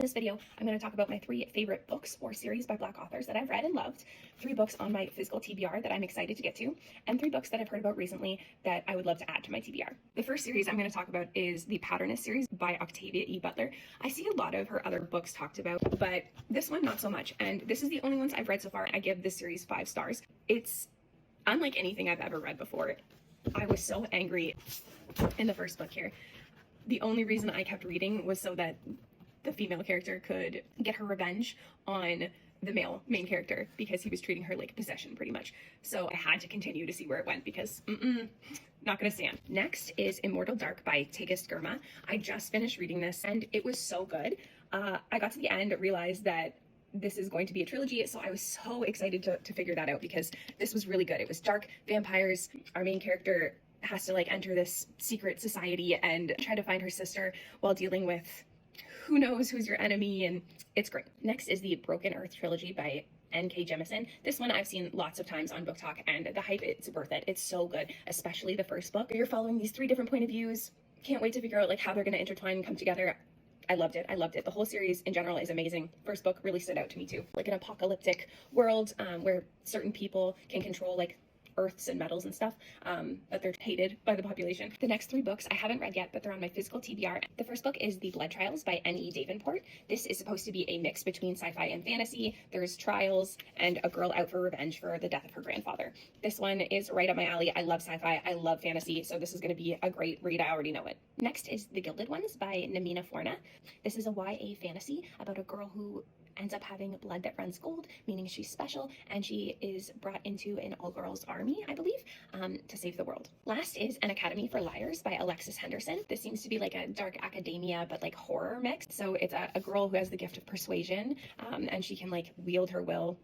In this video, I'm going to talk about my 3 favorite books or series by Black authors that I've read and loved, 3 books on my physical TBR that I'm excited to get to, and 3 books that I've heard about recently that I would love to add to my TBR. The first series I'm going to talk about is the Patternist series by Octavia Butler. I see a lot of her other books talked about, but this one not so much, and this is the only ones I've read so far. I give this series 5 stars. It's unlike anything I've ever read before. I was so angry in the first book here. The only reason I kept reading was so that the female character could get her revenge on the male main character because he was treating her like a possession pretty much. So I had to continue to see where it went because not gonna stand. Next is Immortal Dark by Tigist Girma. I just finished reading this and it was so good. I got to the end, realized that this is going to be a trilogy, so I was so excited to figure that out because this was really good. It was dark, vampires, our main character has to like enter this secret society and try to find her sister while dealing with who knows who's your enemy, and it's great. Next is the Broken Earth Trilogy by N.K. Jemisin. This one I've seen lots of times on Book Talk, and the hype, it's worth it. It's so good, especially the first book. You're following these 3 different point of views. Can't wait to figure out like how they're going to intertwine and come together. I loved it. I loved it. The whole series in general is amazing. First book really stood out to me too. Like an apocalyptic world where certain people can control like earths and metals and stuff, but they're hated by the population. The next 3 books I haven't read yet, but they're on my physical TBR. The first book is The Blood Trials by N.E. Davenport. This is supposed to be a mix between sci-fi and fantasy. There's trials and a girl out for revenge for the death of her grandfather. This one is right up my alley. I love sci-fi. I love fantasy, so this is going to be a great read. I already know it. Next is The Gilded Ones by Namina Forna. This is a YA fantasy about a girl who ends up having blood that runs gold, meaning she's special, and she is brought into an all-girls army, I believe, to save the world. Last is An Academy for Liars by Alexis Henderson. This seems to be like a dark academia, but like horror mix. So it's a girl who has the gift of persuasion, and she can like wield her will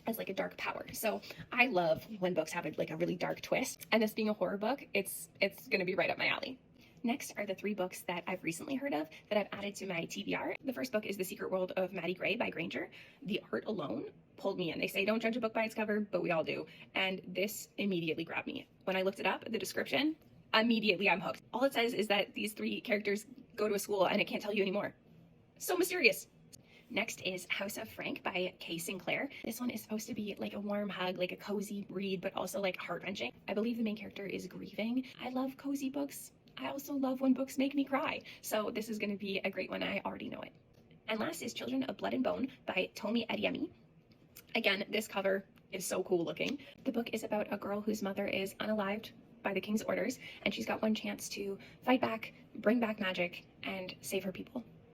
as like a dark power. So I love when books have like a really dark twist, and this being a horror book, it's gonna be right up my alley. Next are the 3 books that I've recently heard of that I've added to my TBR. The first book is The Secret World of Maddie Gray by Granger. The art alone pulled me in. They say don't judge a book by its cover, but we all do. And this immediately grabbed me. When I looked it up, the description, immediately I'm hooked. All it says is that these 3 characters go to a school and it can't tell you anymore. So mysterious. Next is House of Frank by Kay Sinclair. This one is supposed to be like a warm hug, like a cozy read, but also like heart-wrenching. I believe the main character is grieving. I love cozy books. I also love when books make me cry. So this is going to be a great one. I already know it. And last is Children of Blood and Bone by Tomi Adeyemi. Again, this cover is so cool looking. The book is about a girl whose mother is unalived by the king's orders, and she's got one chance to fight back, bring back magic, and save her people.